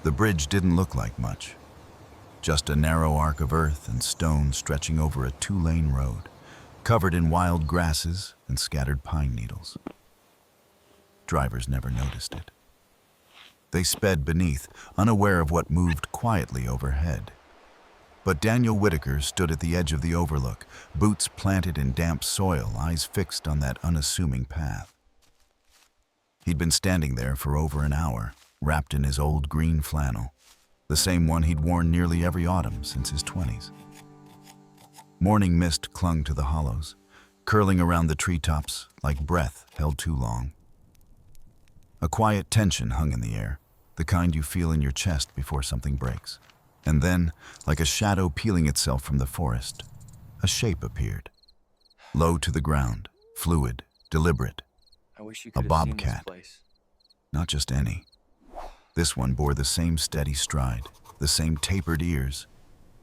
The bridge didn't look like much, just a narrow arc of earth and stone stretching over a two-lane road, covered in wild grasses and scattered pine needles. Drivers never noticed it. They sped beneath, unaware of what moved quietly overhead. But Daniel Whitaker stood at the edge of the overlook, boots planted in damp soil, eyes fixed on that unassuming path. He'd been standing there for over an hour, wrapped in his old green flannel, the same one he'd worn nearly every autumn since his 20s. Morning mist clung to the hollows, curling around the treetops like breath held too long. A quiet tension hung in the air, the kind you feel in your chest before something breaks. And then, like a shadow peeling itself from the forest, a shape appeared. Low to the ground, fluid, deliberate. I wish you A could have seen this bobcat. place. Not just any. This one bore the same steady stride, the same tapered ears,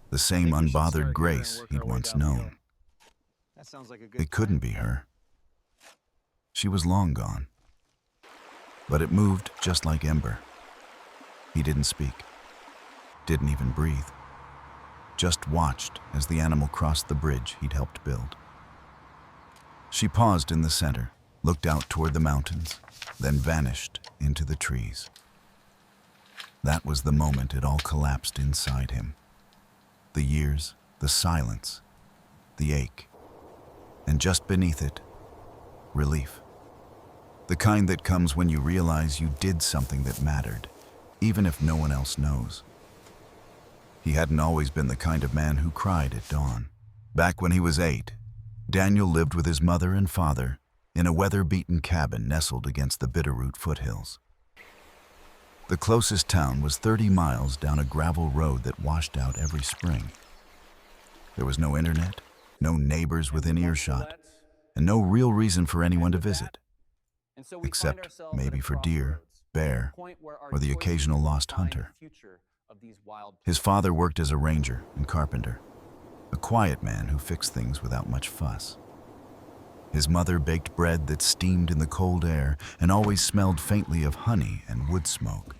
the same think we should unbothered start here and grace work he'd our way once down the hill. known. That sounds like a good It couldn't be her. She was long gone. But it moved just like Ember. He didn't speak, didn't even breathe. Just watched as the animal crossed the bridge he'd helped build. She paused in the center, looked out toward the mountains, then vanished into the trees. That was the moment it all collapsed inside him. The years, the silence, the ache, and just beneath it, relief. The kind that comes when you realize you did something that mattered, even if no one else knows. He hadn't always been the kind of man who cried at dawn. Back when he was 8, Daniel lived with his mother and father in a weather-beaten cabin nestled against the Bitterroot foothills. The closest town was 30 miles down a gravel road that washed out every spring. There was no internet, no neighbors within earshot, and no real reason for anyone to visit, except maybe for deer, bear, or the occasional lost hunter. His father worked as a ranger and carpenter, a quiet man who fixed things without much fuss. His mother baked bread that steamed in the cold air and always smelled faintly of honey and wood smoke.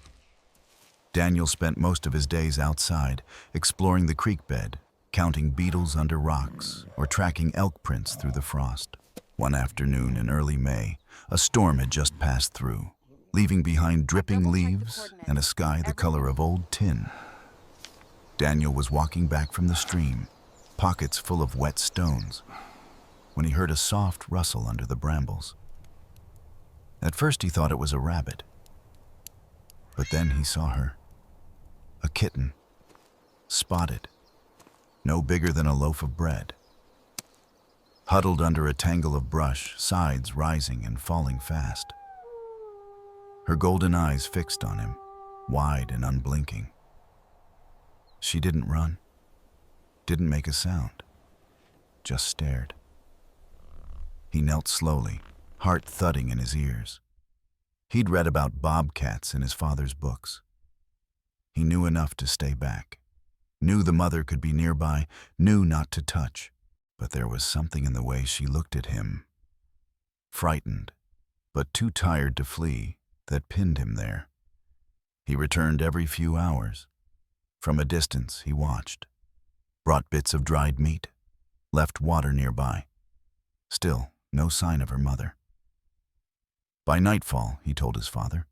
Daniel spent most of his days outside, exploring the creek bed, counting beetles under rocks, or tracking elk prints through the frost. One afternoon in early May, a storm had just passed through, leaving behind dripping leaves and a sky the color of old tin. Daniel was walking back from the stream, pockets full of wet stones, when he heard a soft rustle under the brambles. At first he thought it was a rabbit, but then he saw her. A kitten, spotted, no bigger than a loaf of bread. Huddled under a tangle of brush, sides rising and falling fast. Her golden eyes fixed on him, wide and unblinking. She didn't run, didn't make a sound, just stared. He knelt slowly, heart thudding in his ears. He'd read about bobcats in his father's books. He knew enough to stay back, knew the mother could be nearby, knew not to touch. But there was something in the way she looked at him, frightened, but too tired to flee, that pinned him there. He returned every few hours. From a distance, he watched, brought bits of dried meat, left water nearby. Still, no sign of her mother. By nightfall, he told his father.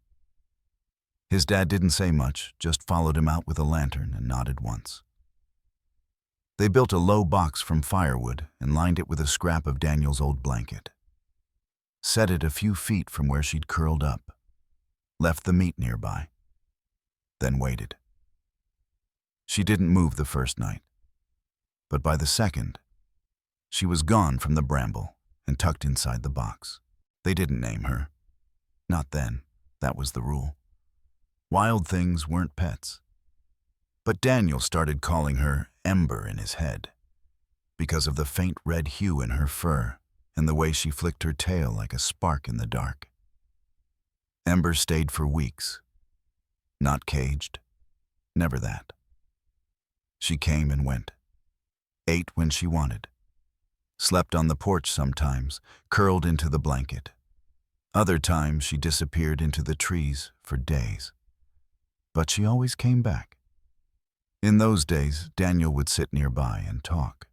His dad didn't say much, just followed him out with a lantern and nodded once. They built a low box from firewood and lined it with a scrap of Daniel's old blanket. Set it a few feet from where she'd curled up, left the meat nearby, then waited. She didn't move the first night, but by the second, she was gone from the bramble and tucked inside the box. They didn't name her. Not then, that was the rule. Wild things weren't pets. But Daniel started calling her Ember in his head, because of the faint red hue in her fur and the way she flicked her tail like a spark in the dark. Ember stayed for weeks, not caged, never that. She came and went, ate when she wanted, slept on the porch sometimes, curled into the blanket. Other times she disappeared into the trees for days. but she always came back. In those days, Daniel would sit nearby and talk.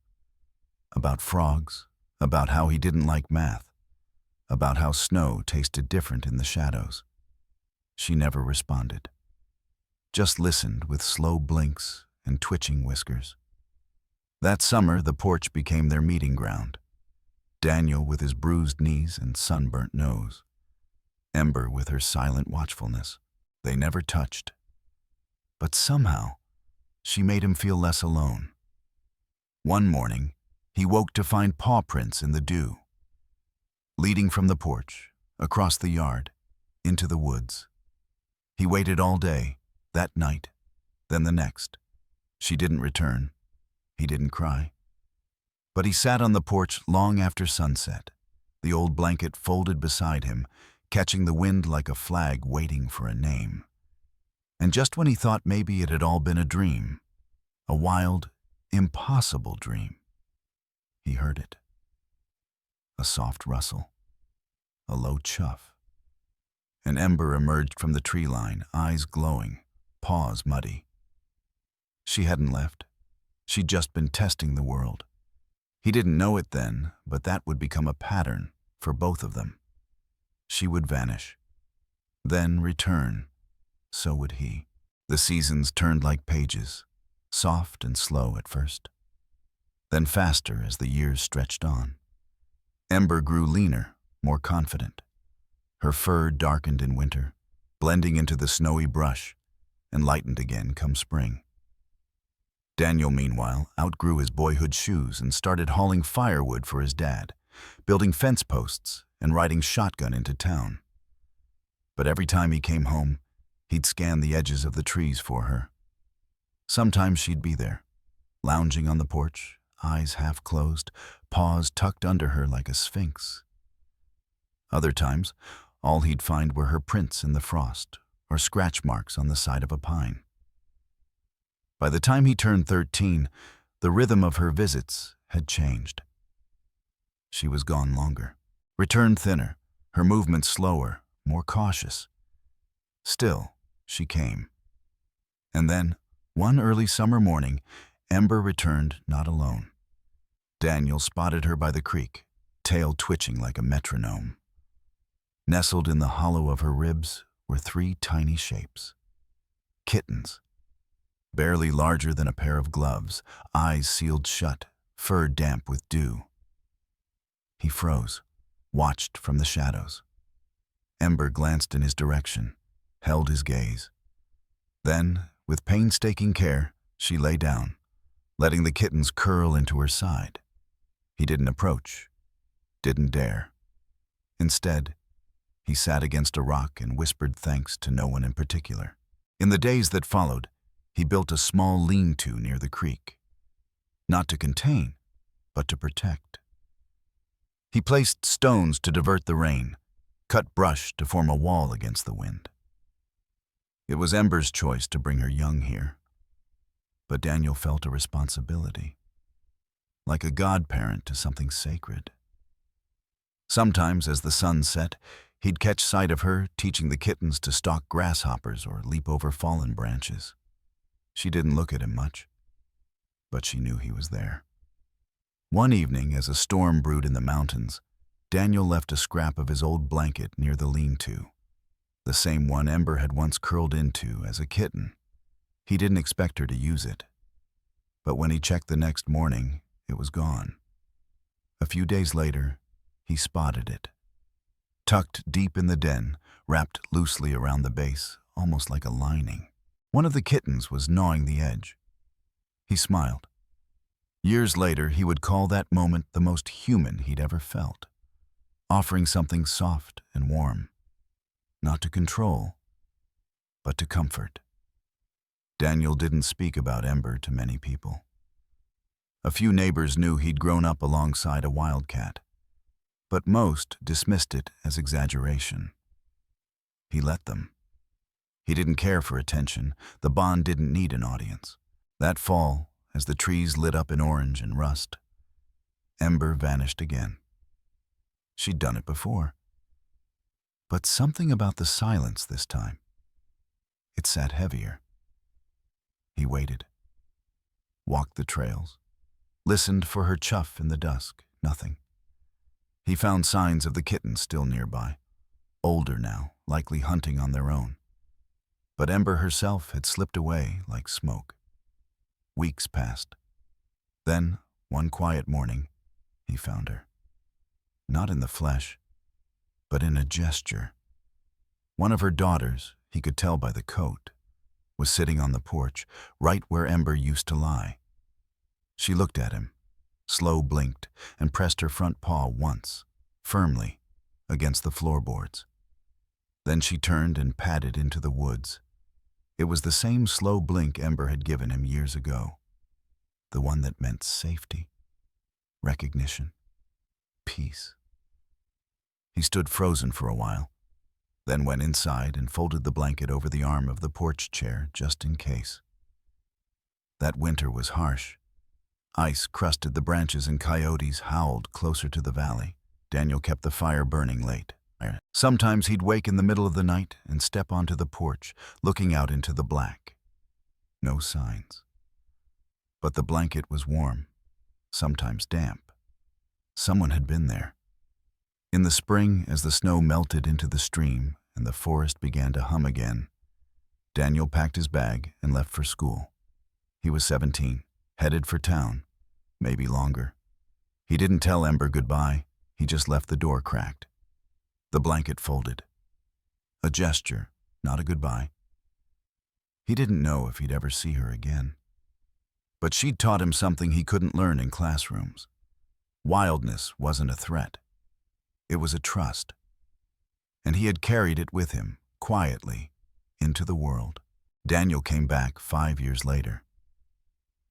About frogs, about how he didn't like math, about how snow tasted different in the shadows. She never responded, just listened with slow blinks and twitching whiskers. That summer, the porch became their meeting ground. Daniel with his bruised knees and sunburnt nose. Ember with her silent watchfulness. They never touched. But somehow, she made him feel less alone. One morning, he woke to find paw prints in the dew, leading from the porch, across the yard, into the woods. He waited all day, that night, then the next. She didn't return. He didn't cry. But he sat on the porch long after sunset, the old blanket folded beside him, catching the wind like a flag waiting for a name. And just when he thought maybe it had all been a dream, a wild, impossible dream, he heard it. A soft rustle, a low chuff. An ember emerged from the tree line, eyes glowing, paws muddy. She hadn't left. She'd just been testing the world. He didn't know it then, but that would become a pattern for both of them. She would vanish, then return. So would he. The seasons turned like pages, soft and slow at first, then faster as the years stretched on. Ember grew leaner, more confident. Her fur darkened in winter, blending into the snowy brush, and lightened again come spring. Daniel, meanwhile, outgrew his boyhood shoes and started hauling firewood for his dad, building fence posts and riding shotgun into town. But every time he came home, he'd scan the edges of the trees for her. Sometimes she'd be there, lounging on the porch, eyes half closed, paws tucked under her like a sphinx. Other times, all he'd find were her prints in the frost or scratch marks on the side of a pine. By the time he turned 13, the rhythm of her visits had changed. She was gone longer, returned thinner, her movements slower, more cautious. Still, she came. And then, one early summer morning, Ember returned not alone. Daniel spotted her by the creek, tail twitching like a metronome. Nestled in the hollow of her ribs were 3 tiny shapes. Kittens. Barely larger than a pair of gloves, eyes sealed shut, fur damp with dew. He froze, watched from the shadows. Ember glanced in his direction, held his gaze. Then, with painstaking care, she lay down, letting the kittens curl into her side. He didn't approach, didn't dare. Instead, he sat against a rock and whispered thanks to no one in particular. In the days that followed, he built a small lean-to near the creek, not to contain, but to protect. He placed stones to divert the rain, cut brush to form a wall against the wind. It was Ember's choice to bring her young here, but Daniel felt a responsibility, like a godparent to something sacred. Sometimes, as the sun set, he'd catch sight of her teaching the kittens to stalk grasshoppers or leap over fallen branches. She didn't look at him much, but she knew he was there. One evening, as a storm brewed in the mountains, Daniel left a scrap of his old blanket near the lean-to, the same one Ember had once curled into as a kitten. He didn't expect her to use it, but when he checked the next morning, it was gone. A few days later, he spotted it, tucked deep in the den, wrapped loosely around the base, almost like a lining. One of the kittens was gnawing the edge. He smiled. Years later, he would call that moment the most human he'd ever felt, offering something soft and warm, not to control, but to comfort. Daniel didn't speak about Ember to many people. A few neighbors knew he'd grown up alongside a wildcat, but most dismissed it as exaggeration. He let them. He didn't care for attention. The bond didn't need an audience. That fall, as the trees lit up in orange and rust, Ember vanished again. She'd done it before. But something about the silence this time. it sat heavier. He waited, walked the trails, listened for her chuff in the dusk. Nothing. He found signs of the kittens still nearby, older now, likely hunting on their own. But Ember herself had slipped away like smoke. Weeks passed. Then, one quiet morning, he found her. Not in the flesh, but in a gesture. One of her daughters, he could tell by the coat, was sitting on the porch, right where Ember used to lie. She looked at him, slow blinked, and pressed her front paw once, firmly, against the floorboards. Then she turned and padded into the woods. It was the same slow blink Ember had given him years ago, the one that meant safety, recognition, peace. He stood frozen for a while, then went inside and folded the blanket over the arm of the porch chair just in case. That winter was harsh. Ice crusted the branches and coyotes howled closer to the valley. Daniel kept the fire burning late. Sometimes he'd wake in the middle of the night and step onto the porch, looking out into the black. No signs. But the blanket was warm, sometimes damp. Someone had been there. In the spring, as the snow melted into the stream and the forest began to hum again, Daniel packed his bag and left for school. He was 17, headed for town, maybe longer. He didn't tell Ember goodbye, he just left the door cracked. The blanket folded. A gesture, not a goodbye. He didn't know if he'd ever see her again. But she'd taught him something he couldn't learn in classrooms. Wildness wasn't a threat. It was a trust. And he had carried it with him, quietly, into the world. Daniel came back 5 years later.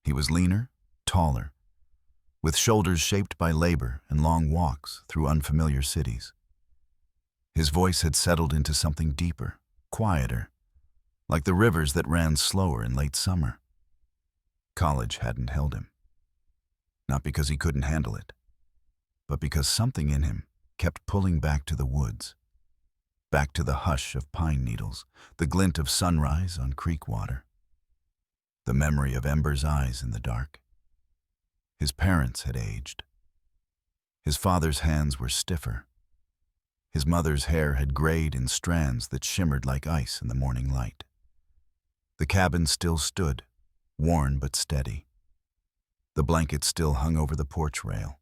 He was leaner, taller, with shoulders shaped by labor and long walks through unfamiliar cities. His voice had settled into something deeper, quieter, like the rivers that ran slower in late summer. College hadn't held him. Not because he couldn't handle it, but because something in him kept pulling back to the woods, back to the hush of pine needles, the glint of sunrise on creek water, the memory of Ember's eyes in the dark. His parents had aged. His father's hands were stiffer. His mother's hair had grayed in strands that shimmered like ice in the morning light. The cabin still stood, worn but steady. The blanket still hung over the porch rail,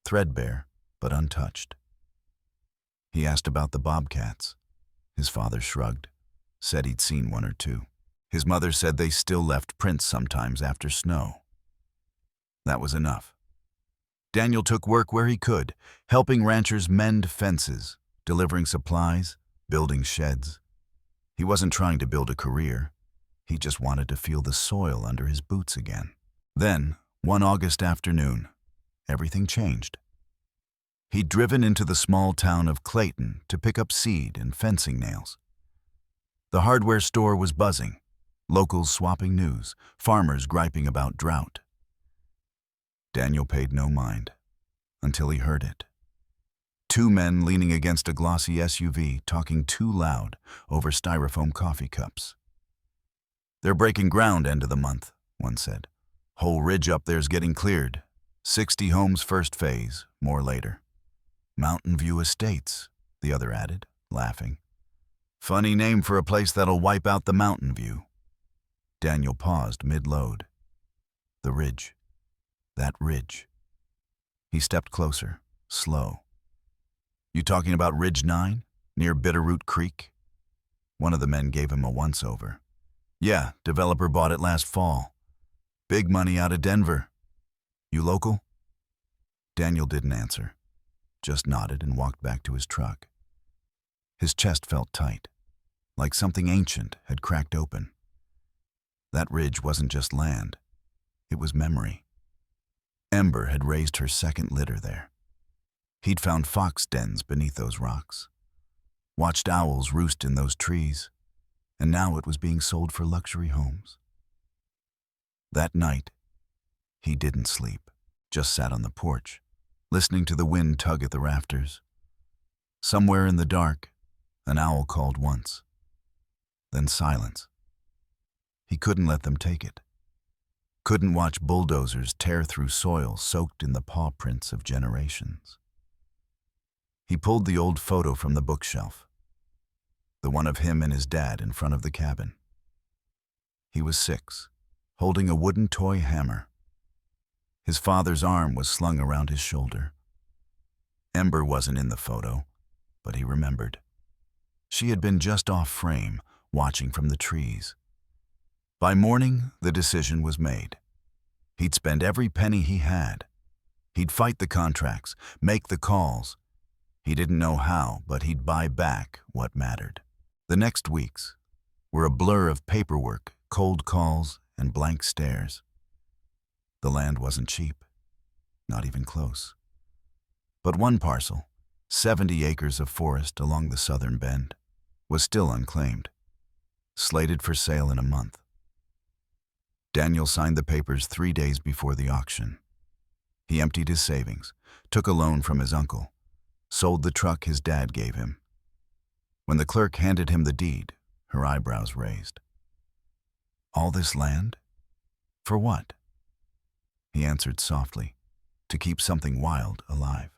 threadbare but untouched. He asked about the bobcats. His father shrugged, said he'd seen one or two. His mother said they still left prints sometimes after snow. That was enough. Daniel took work where he could, helping ranchers mend fences, delivering supplies, building sheds. He wasn't trying to build a career. He just wanted to feel the soil under his boots again. Then, one August afternoon, everything changed. He'd driven into the small town of Clayton to pick up seed and fencing nails. The hardware store was buzzing, locals swapping news, farmers griping about drought. Daniel paid no mind until he heard it. 2 men leaning against a glossy SUV talking too loud over styrofoam coffee cups. "They're breaking ground end of the month," one said. "Whole ridge up there's getting cleared. 60 homes first phase, more later." "Mountain View Estates," the other added, laughing. "Funny name for a place that'll wipe out the mountain view." Daniel paused mid-load. The ridge. That ridge. He stepped closer, slow. "You talking about Ridge 9, near Bitterroot Creek?" One of the men gave him a once-over. "Yeah, developer bought it last fall. Big money out of Denver. You local?" Daniel didn't answer, just nodded and walked back to his truck. His chest felt tight, like something ancient had cracked open. That ridge wasn't just land, it was memory. Ember had raised her second litter there. He'd found fox dens beneath those rocks, watched owls roost in those trees, and now it was being sold for luxury homes. That night, he didn't sleep, just sat on the porch, listening to the wind tug at the rafters. Somewhere in the dark, an owl called once, then silence. He couldn't let them take it. Couldn't watch bulldozers tear through soil soaked in the paw prints of generations. He pulled the old photo from the bookshelf, the one of him and his dad in front of the cabin. He was 6, holding a wooden toy hammer. His father's arm was slung around his shoulder. Ember wasn't in the photo, but he remembered. She had been just off frame, watching from the trees. By morning, the decision was made. He'd spend every penny he had. He'd fight the contracts, make the calls. He didn't know how, but he'd buy back what mattered. The next weeks were a blur of paperwork, cold calls, and blank stares. The land wasn't cheap, not even close. But one parcel, 70 acres of forest along the southern bend, was still unclaimed, slated for sale in a month. Daniel signed the papers 3 days before the auction. He emptied his savings, took a loan from his uncle, sold the truck his dad gave him. When the clerk handed him the deed, her eyebrows raised. All this land? For what? He answered softly, to keep something wild alive.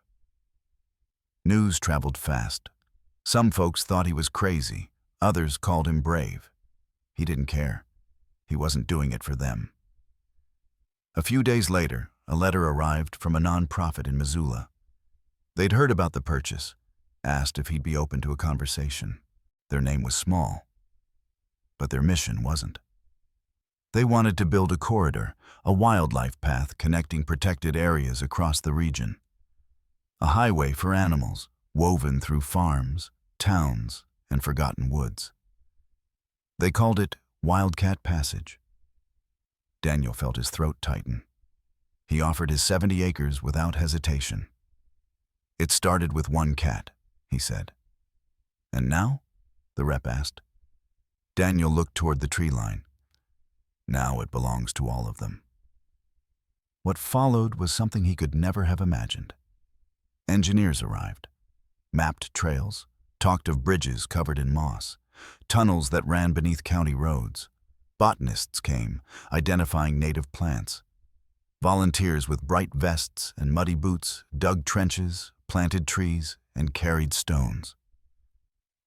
News traveled fast. Some folks thought he was crazy, others called him brave. He didn't care. He wasn't doing it for them. A few days later, a letter arrived from a nonprofit in Missoula. They'd heard about the purchase, asked if he'd be open to a conversation. Their name was small, but their mission wasn't. They wanted to build a corridor, a wildlife path connecting protected areas across the region. A highway for animals, woven through farms, towns, and forgotten woods. They called it Wildcat Passage. Daniel felt his throat tighten. He offered his 70 acres without hesitation. It started with 1 cat, he said. And now? The rep asked. Daniel looked toward the tree line. Now it belongs to all of them. What followed was something he could never have imagined. Engineers arrived, mapped trails, talked of bridges covered in moss, tunnels that ran beneath county roads. Botanists came, identifying native plants. Volunteers with bright vests and muddy boots dug trenches, planted trees, and carried stones.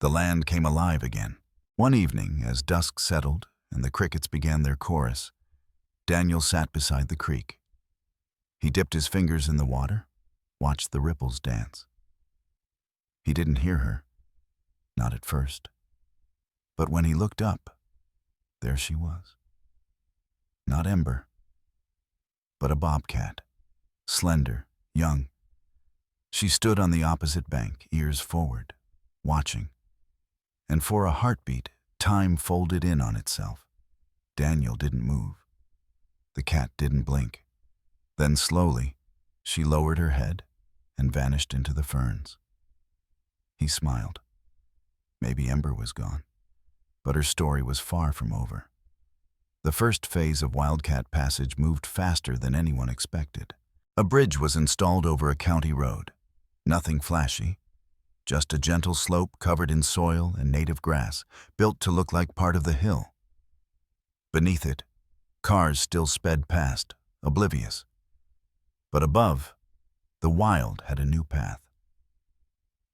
The land came alive again. One evening, as dusk settled and the crickets began their chorus, Daniel sat beside the creek. He dipped his fingers in the water, watched the ripples dance. He didn't hear her, not at first. But when he looked up, there she was. Not Ember, but a bobcat, slender, young. She stood on the opposite bank, ears forward, watching. And for a heartbeat, time folded in on itself. Daniel didn't move. The cat didn't blink. Then slowly, she lowered her head and vanished into the ferns. He smiled. Maybe Ember was gone, but her story was far from over. The first phase of Wildcat Passage moved faster than anyone expected. A bridge was installed over a county road. Nothing flashy, just a gentle slope covered in soil and native grass, built to look like part of the hill. Beneath it, cars still sped past, oblivious. But above, the wild had a new path.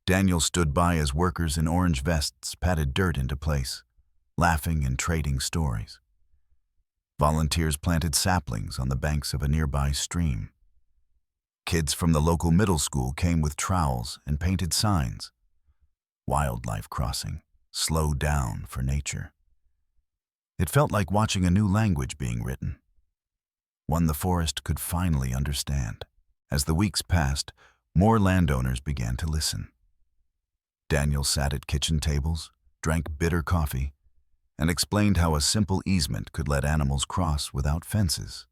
Daniel stood by as workers in orange vests patted dirt into place, laughing and trading stories. Volunteers planted saplings on the banks of a nearby stream. Kids from the local middle school came with trowels and painted signs. Wildlife crossing, slow down for nature. It felt like watching a new language being written, one the forest could finally understand. As the weeks passed, more landowners began to listen. Daniel sat at kitchen tables, drank bitter coffee, and explained how a simple easement could let animals cross without fences.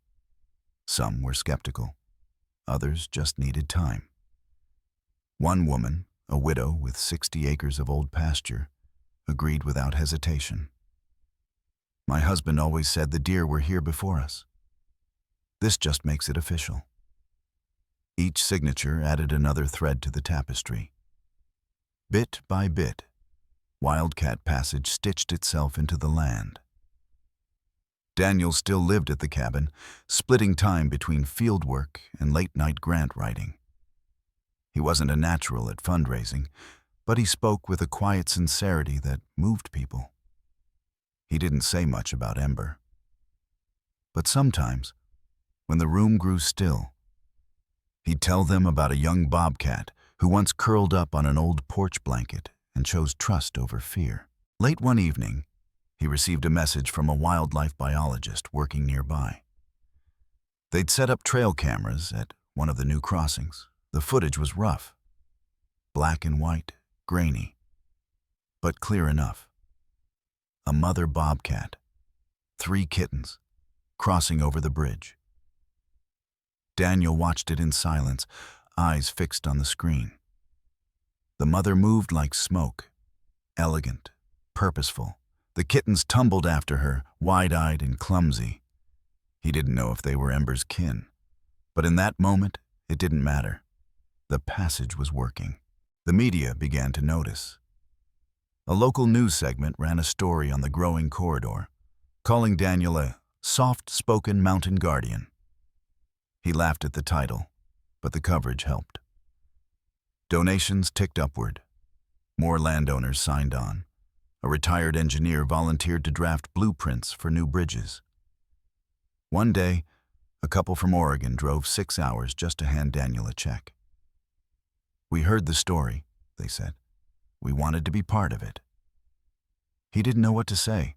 Some were skeptical. Others just needed time. One woman, a widow with 60 acres of old pasture, agreed without hesitation. My husband always said the deer were here before us. This just makes it official. Each signature added another thread to the tapestry. Bit by bit, Wildcat Passage stitched itself into the land. Daniel still lived at the cabin, splitting time between field work and late-night grant writing. He wasn't a natural at fundraising, but he spoke with a quiet sincerity that moved people. He didn't say much about Ember. But sometimes, when the room grew still, he'd tell them about a young bobcat who once curled up on an old porch blanket and chose trust over fear. Late one evening, he received a message from a wildlife biologist working nearby. They'd set up trail cameras at one of the new crossings. The footage was rough, black and white, grainy, but clear enough. A mother bobcat, 3 kittens, crossing over the bridge. Daniel watched it in silence, eyes fixed on the screen. The mother moved like smoke, elegant, purposeful. The kittens tumbled after her, wide-eyed and clumsy. He didn't know if they were Ember's kin, but in that moment, it didn't matter. The passage was working. The media began to notice. A local news segment ran a story on the growing corridor, calling Daniel a soft-spoken mountain guardian. He laughed at the title, but the coverage helped. Donations ticked upward. More landowners signed on. A retired engineer volunteered to draft blueprints for new bridges. One day, a couple from Oregon drove 6 hours just to hand Daniel a check. "We heard the story," they said. "We wanted to be part of it." He didn't know what to say,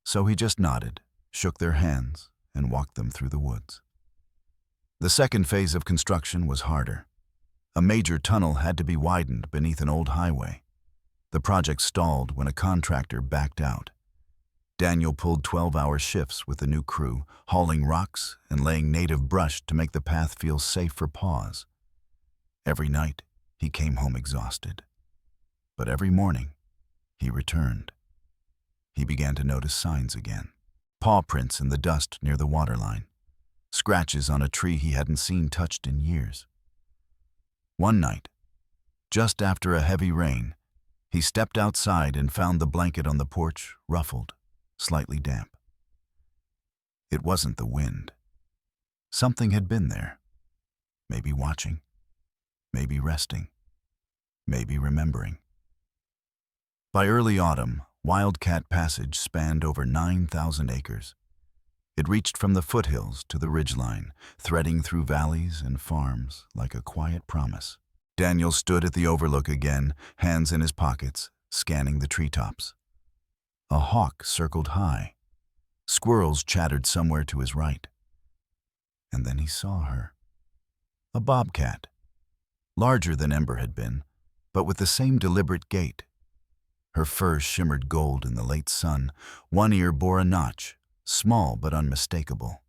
so he just nodded, shook their hands, and walked them through the woods. The second phase of construction was harder. A major tunnel had to be widened beneath an old highway. The project stalled when a contractor backed out. Daniel pulled 12-hour shifts with the new crew, hauling rocks and laying native brush to make the path feel safe for paws. Every night, he came home exhausted. But every morning, he returned. He began to notice signs again. Paw prints in the dust near the waterline. Scratches on a tree he hadn't seen touched in years. One night, just after a heavy rain, he stepped outside and found the blanket on the porch ruffled, slightly damp. It wasn't the wind. Something had been there. Maybe watching, maybe resting, maybe remembering. By early autumn, Wildcat Passage spanned over 9,000 acres. It reached from the foothills to the ridgeline, threading through valleys and farms like a quiet promise. Daniel stood at the overlook again, hands in his pockets, scanning the treetops. A hawk circled high. Squirrels chattered somewhere to his right. And then he saw her. A bobcat, larger than Ember had been, but with the same deliberate gait. Her fur shimmered gold in the late sun. One ear bore a notch, small but unmistakable.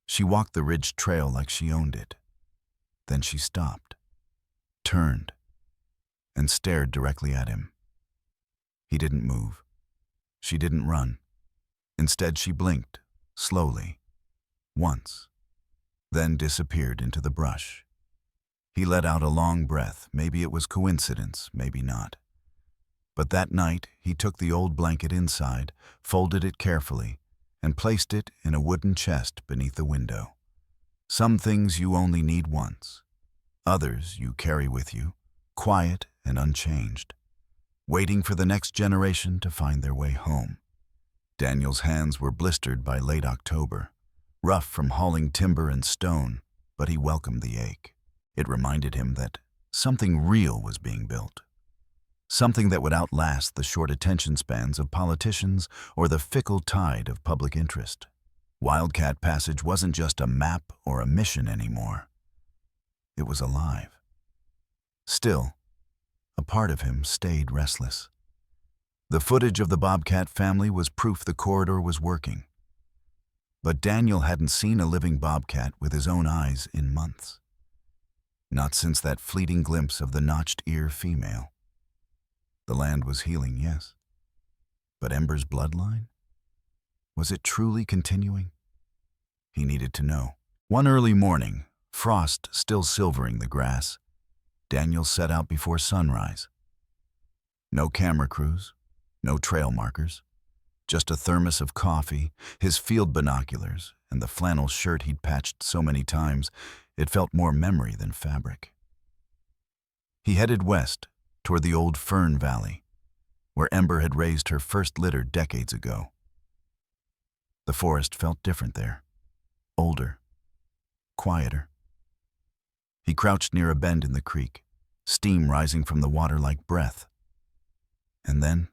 She walked the ridge trail like she owned it. Then she stopped, turned, and stared directly at him. He didn't move. She didn't run. Instead, she blinked, slowly, once, then disappeared into the brush. He let out a long breath. Maybe it was coincidence, maybe not. But that night, he took the old blanket inside, folded it carefully, and placed it in a wooden chest beneath the window. Some things you only need once. Others you carry with you, quiet and unchanged, waiting for the next generation to find their way home. Daniel's hands were blistered by late October, rough from hauling timber and stone, but he welcomed the ache. It reminded him that something real was being built. Something that would outlast the short attention spans of politicians or the fickle tide of public interest. Wildcat Passage wasn't just a map or a mission anymore. It was alive. Still, a part of him stayed restless. The footage of the Bobcat family was proof the corridor was working. But Daniel hadn't seen a living bobcat with his own eyes in months. Not since that fleeting glimpse of the notched ear female. The land was healing, yes. But Ember's bloodline? Was it truly continuing? He needed to know. One early morning, frost still silvering the grass, Daniel set out before sunrise. No camera crews, no trail markers, Just a thermos of coffee, his field binoculars, and the flannel shirt he'd patched so many times, it felt more memory than fabric. He headed west, toward the old Fern Valley, where Ember had raised her first litter decades ago. The forest felt different there, older, quieter. He crouched near a bend in the creek, steam rising from the water like breath. And then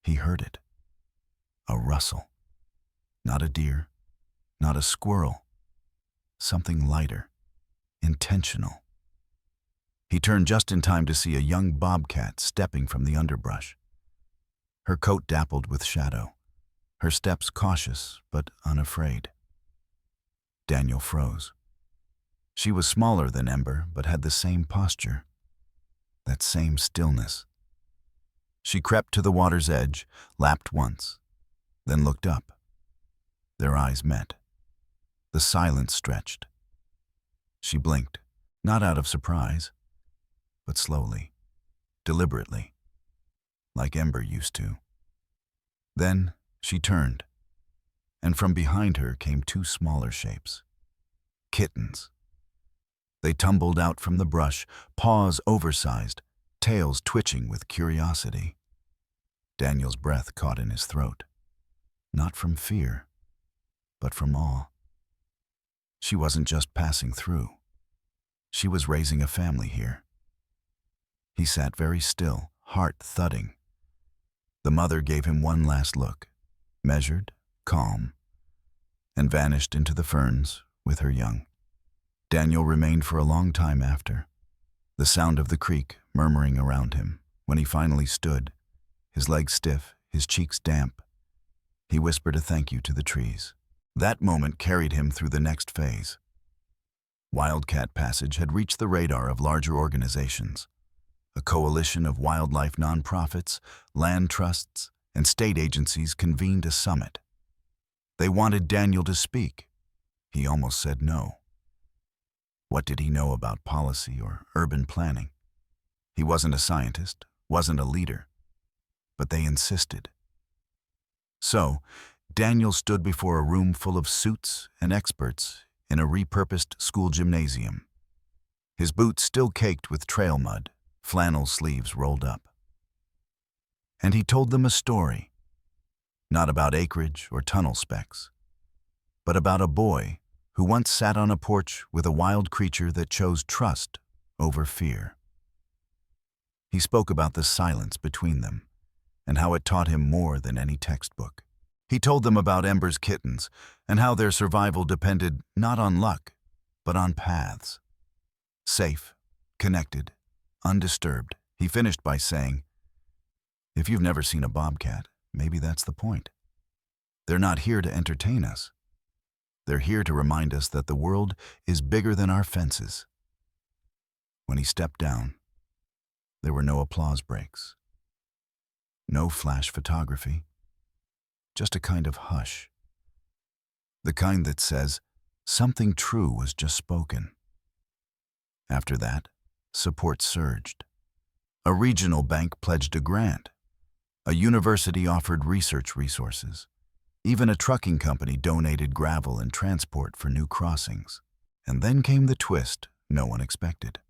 he heard it. A rustle. Not a deer, not a squirrel. Something lighter, intentional. He turned just in time to see a young bobcat stepping from the underbrush. Her coat dappled with shadow, her steps cautious but unafraid. Daniel froze. She was smaller than Ember, but had the same posture, that same stillness. She crept to the water's edge, lapped once, then looked up. Their eyes met. The silence stretched. She blinked, not out of surprise, but slowly, deliberately, like Ember used to. Then she turned, and from behind her came two smaller shapes. Kittens. They tumbled out from the brush, paws oversized, tails twitching with curiosity. Daniel's breath caught in his throat, not from fear, but from awe. She wasn't just passing through. She was raising a family here. He sat very still, heart thudding. The mother gave him one last look, measured, calm, and vanished into the ferns with her young. Daniel remained for a long time after, the sound of the creek murmuring around him. When he finally stood, his legs stiff, his cheeks damp, he whispered a thank you to the trees. That moment carried him through the next phase. Wildcat Passage had reached the radar of larger organizations. A coalition of wildlife nonprofits, land trusts, and state agencies convened a summit. They wanted Daniel to speak. He almost said no. What did he know about policy or urban planning? He wasn't a scientist, wasn't a leader, but they insisted. So, Daniel stood before a room full of suits and experts in a repurposed school gymnasium. His boots still caked with trail mud, flannel sleeves rolled up. And he told them a story, not about acreage or tunnel specs, but about a boy who once sat on a porch with a wild creature that chose trust over fear. He spoke about the silence between them and how it taught him more than any textbook. He told them about Ember's kittens and how their survival depended not on luck, but on paths. Safe, connected, undisturbed. He finished by saying, "If you've never seen a bobcat, maybe that's the point. They're not here to entertain us. They're here to remind us that the world is bigger than our fences." When he stepped down, there were no applause breaks, no flash photography, just a kind of hush. The kind that says something true was just spoken. After that, support surged. A regional bank pledged a grant. A university offered research resources. Even a trucking company donated gravel and transport for new crossings. And then came the twist no one expected.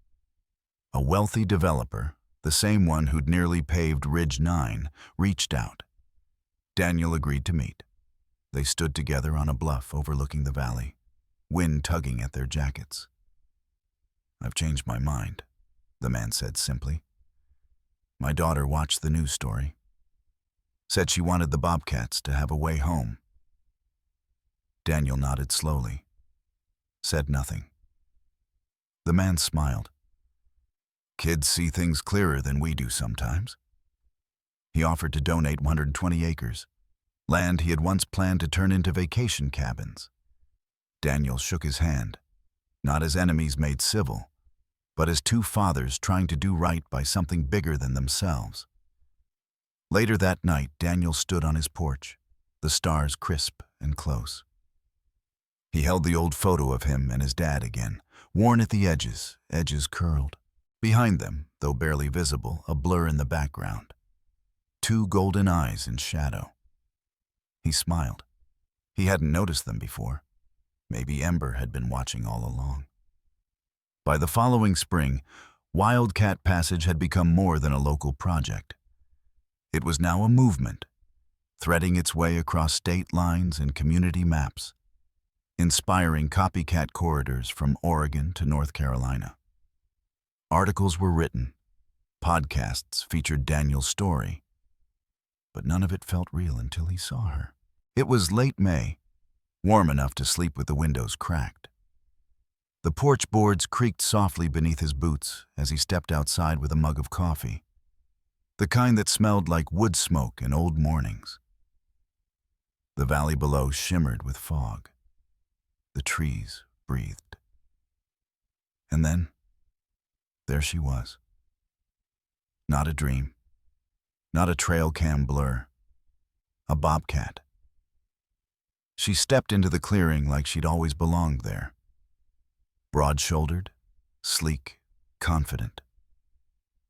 A wealthy developer, the same one who'd nearly paved Ridge 9, reached out. Daniel agreed to meet. They stood together on a bluff overlooking the valley, wind tugging at their jackets. "I've changed my mind," the man said simply. "My daughter watched the news story. Said she wanted the bobcats to have a way home." Daniel nodded slowly, said nothing. The man smiled. "Kids see things clearer than we do sometimes." He offered to donate 120 acres, land he had once planned to turn into vacation cabins. Daniel shook his hand, not as enemies made civil, but as two fathers trying to do right by something bigger than themselves. Later that night, Daniel stood on his porch, the stars crisp and close. He held the old photo of him and his dad again, worn at the edges, edges curled. Behind them, though barely visible, a blur in the background. Two golden eyes in shadow. He smiled. He hadn't noticed them before. Maybe Ember had been watching all along. By the following spring, Wildcat Passage had become more than a local project. It was now a movement, threading its way across state lines and community maps, inspiring copycat corridors from Oregon to North Carolina. Articles were written, podcasts featured Daniel's story, but none of it felt real until he saw her. It was late May, warm enough to sleep with the windows cracked. The porch boards creaked softly beneath his boots as he stepped outside with a mug of coffee, the kind that smelled like wood smoke in old mornings. The valley below shimmered with fog. The trees breathed. And then, there she was. Not a dream, not a trail cam blur, a bobcat. She stepped into the clearing like she'd always belonged there. Broad-shouldered, sleek, confident.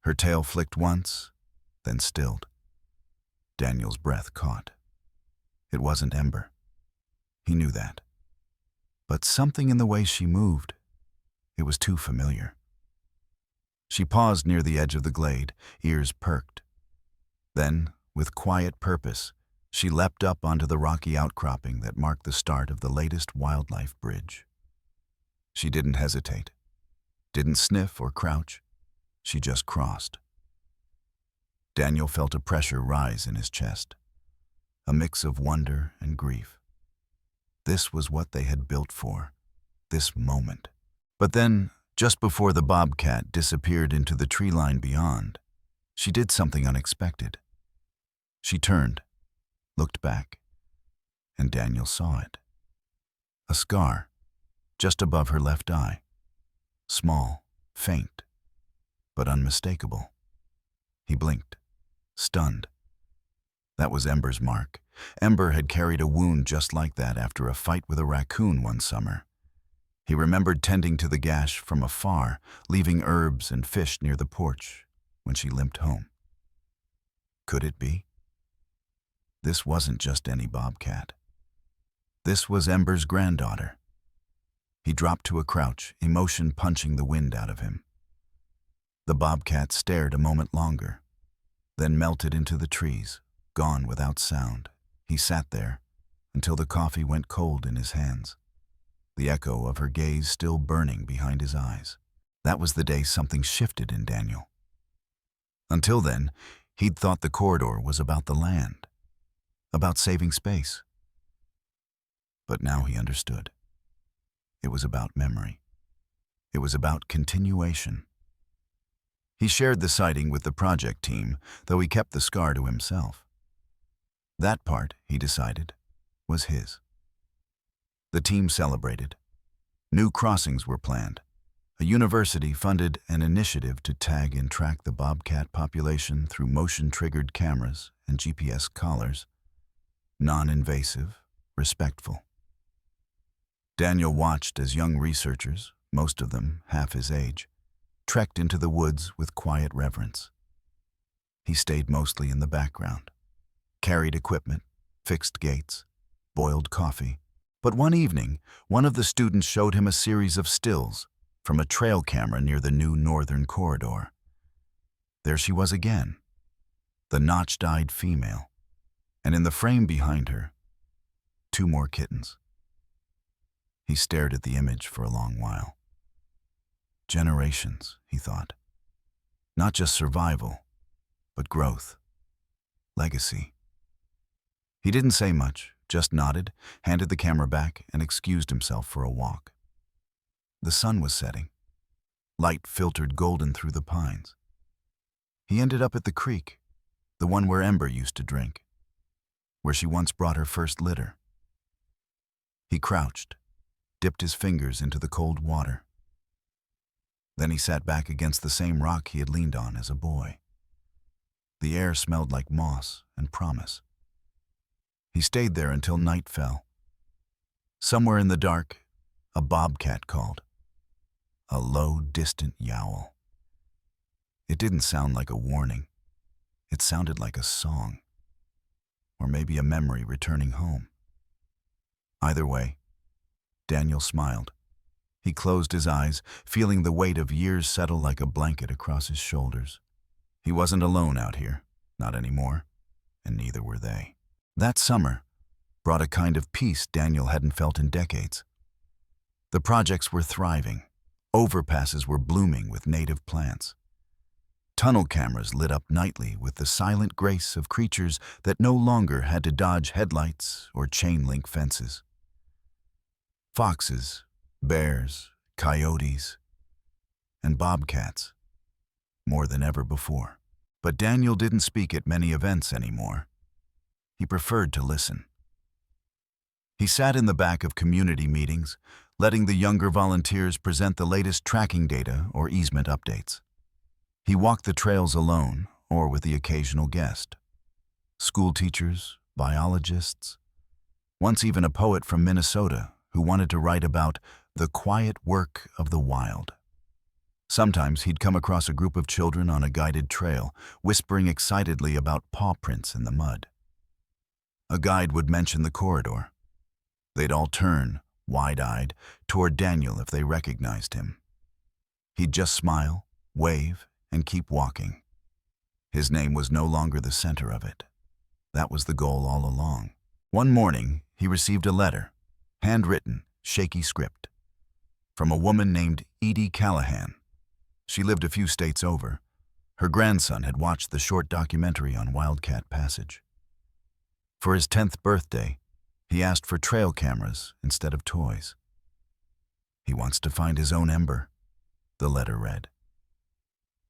Her tail flicked once, then stilled. Daniel's breath caught. It wasn't Ember. He knew that. But something in the way she moved, it was too familiar. She paused near the edge of the glade, ears perked. Then, with quiet purpose, she leapt up onto the rocky outcropping that marked the start of the latest wildlife bridge. She didn't hesitate, didn't sniff or crouch. She just crossed. Daniel felt a pressure rise in his chest, a mix of wonder and grief. This was what they had built for, this moment. But then, just before the bobcat disappeared into the tree line beyond, she did something unexpected. She turned, looked back, and Daniel saw it. A scar, just above her left eye. Small, faint, but unmistakable. He blinked, stunned. That was Ember's mark. Ember had carried a wound just like that after a fight with a raccoon one summer. He remembered tending to the gash from afar, leaving herbs and fish near the porch when she limped home. Could it be? This wasn't just any bobcat. This was Ember's granddaughter. He dropped to a crouch, emotion punching the wind out of him. The bobcat stared a moment longer, then melted into the trees, gone without sound. He sat there until the coffee went cold in his hands, the echo of her gaze still burning behind his eyes. That was the day something shifted in Daniel. Until then, he'd thought the corridor was about the land, about saving space. But now he understood. It was about memory. It was about continuation. He shared the sighting with the project team, though he kept the scar to himself. That part, he decided, was his. The team celebrated. New crossings were planned. A university funded an initiative to tag and track the bobcat population through motion-triggered cameras and GPS collars. Non-invasive, respectful. Daniel watched as young researchers, most of them half his age, trekked into the woods with quiet reverence. He stayed mostly in the background, carried equipment, fixed gates, boiled coffee. But one evening, one of the students showed him a series of stills from a trail camera near the new northern corridor. There she was again, the notched-eyed female, and in the frame behind her, 2 more kittens. He stared at the image for a long while. Generations, he thought. Not just survival, but growth, legacy. He didn't say much, just nodded, handed the camera back, and excused himself for a walk. The sun was setting. Light filtered golden through the pines. He ended up at the creek, the one where Ember used to drink, where she once brought her first litter. He crouched, dipped his fingers into the cold water. Then he sat back against the same rock he had leaned on as a boy. The air smelled like moss and promise. He stayed there until night fell. Somewhere in the dark, a bobcat called. A low, distant yowl. It didn't sound like a warning. It sounded like a song. or maybe a memory returning home. Either way, Daniel smiled. He closed his eyes, feeling the weight of years settle like a blanket across his shoulders. He wasn't alone out here, not anymore, and neither were they. That summer brought a kind of peace Daniel hadn't felt in decades. The projects were thriving. Overpasses were blooming with native plants. Tunnel cameras lit up nightly with the silent grace of creatures that no longer had to dodge headlights or chain-link fences. Foxes, bears, coyotes, and bobcats, more than ever before. But Daniel didn't speak at many events anymore. He preferred to listen. He sat in the back of community meetings, letting the younger volunteers present the latest tracking data or easement updates. He walked the trails alone or with the occasional guest. School teachers, biologists, once even a poet from Minnesota who wanted to write about the quiet work of the wild. Sometimes he'd come across a group of children on a guided trail, whispering excitedly about paw prints in the mud. A guide would mention the corridor. They'd all turn, wide-eyed, toward Daniel if they recognized him. He'd just smile, wave, and keep walking. His name was no longer the center of it. That was the goal all along. One morning, he received a letter, handwritten, shaky script, from a woman named Edie Callahan. She lived a few states over. Her grandson had watched the short documentary on Wildcat Passage. For his 10th birthday, he asked for trail cameras instead of toys. He wants to find his own Ember, the letter read.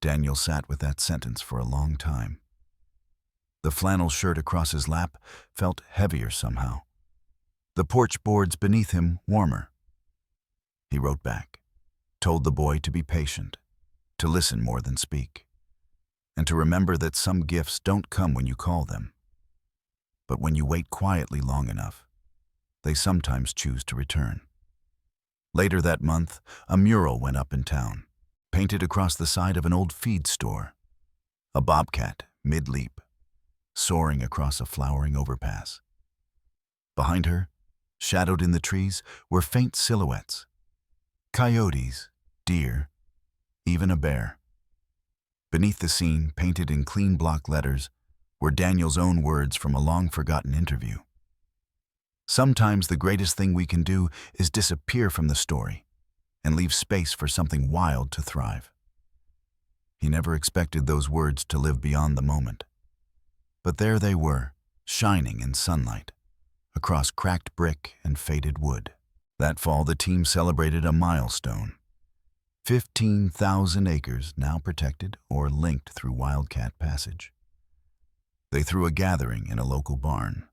Daniel sat with that sentence for a long time. The flannel shirt across his lap felt heavier somehow. The porch boards beneath him warmer. He wrote back, told the boy to be patient, to listen more than speak, and to remember that some gifts don't come when you call them. But when you wait quietly long enough, they sometimes choose to return. Later that month, a mural went up in town, painted across the side of an old feed store. A bobcat, mid-leap, soaring across a flowering overpass. Behind her, shadowed in the trees, were faint silhouettes. Coyotes, deer, even a bear. Beneath the scene, painted in clean block letters, were Daniel's own words from a long-forgotten interview. Sometimes the greatest thing we can do is disappear from the story and leave space for something wild to thrive. He never expected those words to live beyond the moment. But there they were, shining in sunlight, across cracked brick and faded wood. That fall, the team celebrated a milestone. 15,000 acres now protected or linked through Wildcat Passage. They threw a gathering in a local barn.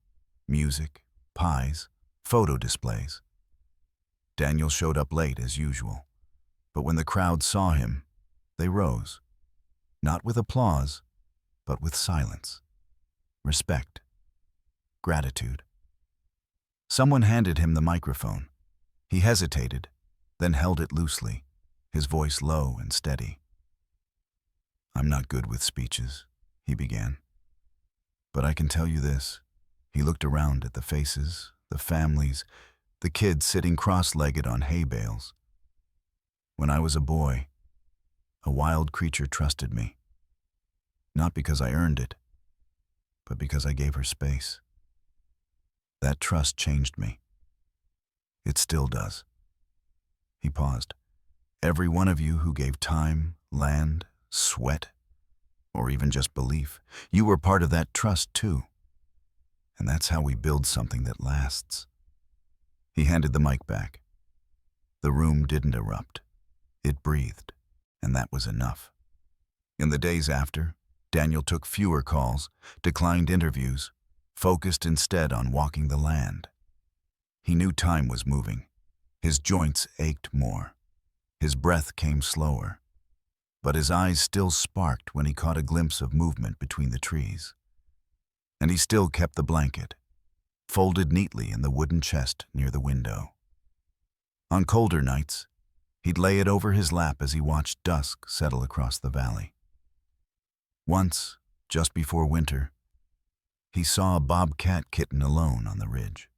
Music, pies, photo displays. Daniel showed up late as usual, but when the crowd saw him, they rose. Not with applause, but with silence. Respect. Gratitude. Someone handed him the microphone. He hesitated, then held it loosely, his voice low and steady. "I'm not good with speeches," he began. "But I can tell you this." He looked around at the faces, the families, the kids sitting cross-legged on hay bales. "When I was a boy, a wild creature trusted me. Not because I earned it, but because I gave her space. That trust changed me. It still does." He paused. "Every one of you who gave time, land, sweat, or even just belief, you were part of that trust too. And that's how we build something that lasts." He handed the mic back. The room didn't erupt. It breathed, and that was enough. In the days after, Daniel took fewer calls, declined interviews, focused instead on walking the land. He knew time was moving. His joints ached more. His breath came slower. But his eyes still sparked when he caught a glimpse of movement between the trees. And he still kept the blanket, folded neatly in the wooden chest near the window. On colder nights, he'd lay it over his lap as he watched dusk settle across the valley. Once, just before winter, he saw a bobcat kitten alone on the ridge.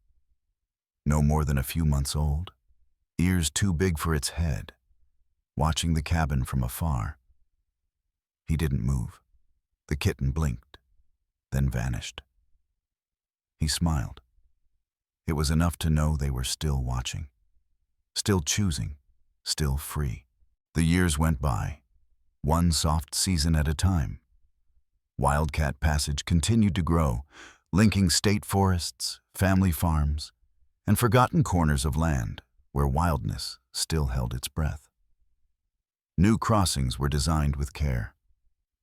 No more than a few months old, ears too big for its head, watching the cabin from afar. He didn't move. The kitten blinked, then vanished. He smiled. It was enough to know they were still watching, still choosing, still free. The years went by, one soft season at a time. Wildcat Passage continued to grow, linking state forests, family farms, and forgotten corners of land where wildness still held its breath. New crossings were designed with care,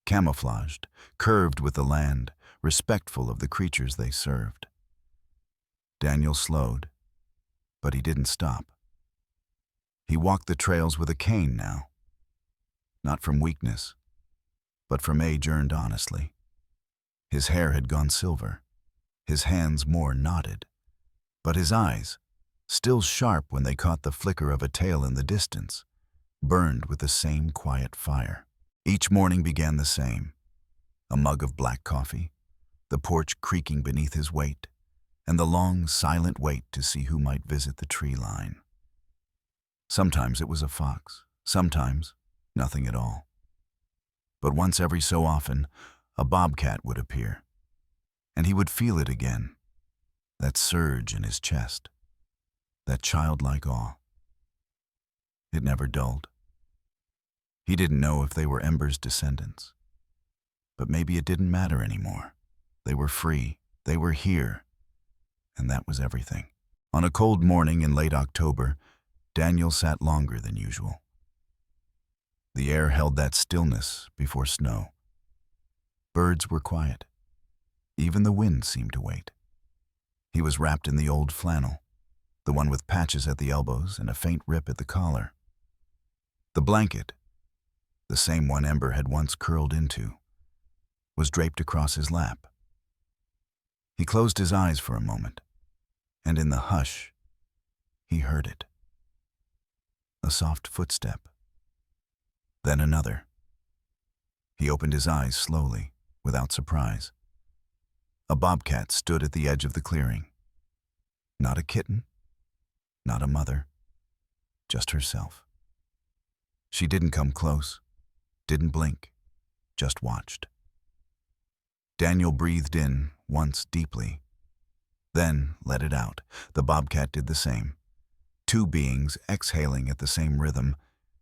camouflaged, curved with the land, respectful of the creatures they served. Daniel slowed, but he didn't stop. He walked the trails with a cane now, not from weakness, but from age earned honestly. His hair had gone silver, his hands more knotted, but his eyes, still sharp when they caught the flicker of a tail in the distance, burned with the same quiet fire. Each morning began the same. A mug of black coffee, the porch creaking beneath his weight, and the long, silent wait to see who might visit the tree line. Sometimes it was a fox, sometimes nothing at all. But once every so often, a bobcat would appear, and he would feel it again, that surge in his chest, that childlike awe. It never dulled. He didn't know if they were Ember's descendants, but maybe it didn't matter anymore. They were free, they were here, and that was everything. On a cold morning in late October, Daniel sat longer than usual. The air held that stillness before snow. Birds were quiet. Even the wind seemed to wait. He was wrapped in the old flannel, the one with patches at the elbows and a faint rip at the collar. The blanket, the same one Ember had once curled into, was draped across his lap. He closed his eyes for a moment, and in the hush, he heard it. A soft footstep. Then another. He opened his eyes slowly, without surprise. A bobcat stood at the edge of the clearing. Not a kitten, not a mother, just herself. She didn't come close, didn't blink, just watched. Daniel breathed in once deeply, then let it out. The bobcat did the same. Two beings exhaling at the same rhythm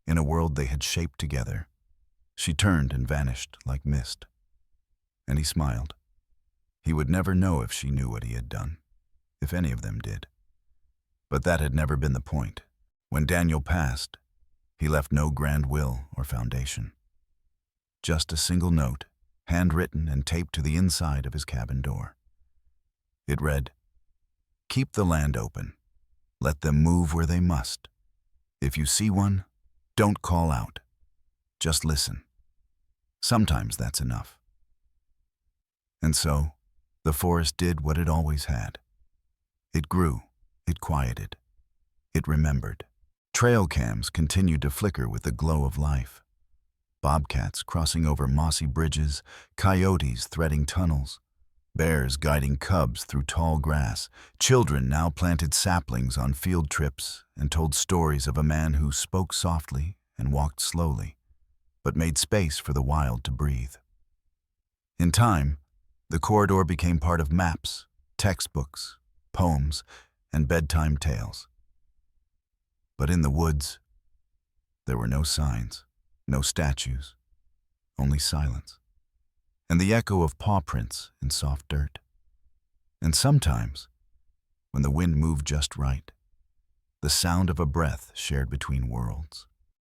in a world they had shaped together. She turned and vanished like mist. And he smiled. He would never know if she knew what he had done, if any of them did. But that had never been the point. When Daniel passed, he left no grand will or foundation. Just a single note, handwritten and taped to the inside of his cabin door. It read, "Keep the land open. Let them move where they must. If you see one, don't call out. Just listen. Sometimes that's enough." And so, the forest did what it always had. It grew, it quieted, it remembered. Trail cams continued to flicker with the glow of life. Bobcats crossing over mossy bridges, coyotes threading tunnels, bears guiding cubs through tall grass. Children now planted saplings on field trips and told stories of a man who spoke softly and walked slowly, but made space for the wild to breathe. In time, the corridor became part of maps, textbooks, poems, and bedtime tales. But in the woods, there were no signs, no statues, only silence, and the echo of paw prints in soft dirt. And sometimes, when the wind moved just right, the sound of a breath shared between worlds.